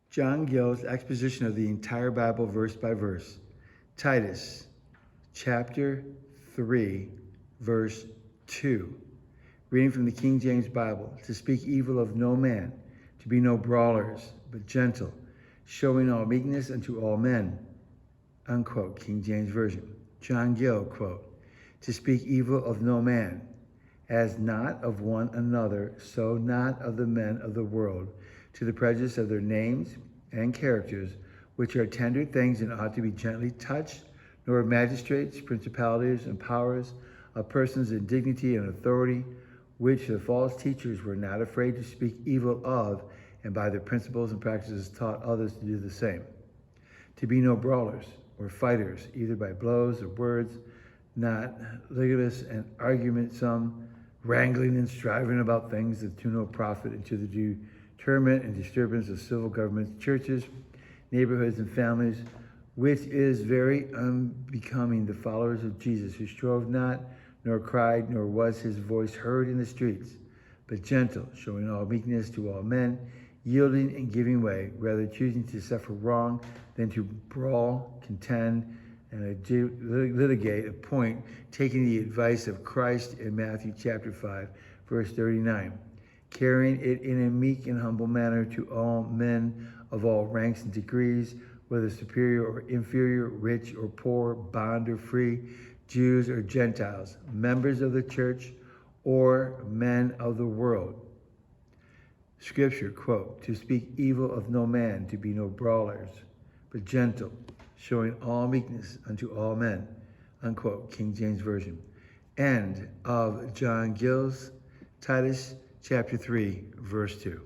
John Gill's exposition of the entire Bible verse by verse. Titus, chapter 3, verse 2. Reading from the King James Bible. To speak evil of no man, to be no brawlers, but gentle, showing all meekness unto all men. Unquote, King James Version. John Gill, quote, to speak evil of no man, as not of one another, so not of the men of the world, to the prejudice of their names and characters, which are tender things and ought to be gently touched, nor of magistrates, principalities, and powers, of persons in dignity and authority, which the false teachers were not afraid to speak evil of, and by their principles and practices taught others to do the same. To be no brawlers or fighters, either by blows or words, not litigious and argumentsome, wrangling and striving about things that to no profit, and to the determent and disturbance of civil governments, churches, neighborhoods, and families, which is very unbecoming the followers of Jesus, who strove not, nor cried, nor was his voice heard in the streets, but gentle, showing all meekness to all men, yielding and giving way, rather choosing to suffer wrong than to brawl, contend, and litigate a point, taking the advice of Christ in Matthew chapter 5, verse 39, carrying it in a meek and humble manner to all men of all ranks and degrees, whether superior or inferior, rich or poor, bond or free, Jews or Gentiles, members of the church or men of the world. Scripture, quote, to speak evil of no man, to be no brawlers, but gentle, showing all meekness unto all men, unquote, King James Version. End of John Gill's Titus chapter 3, verse 2.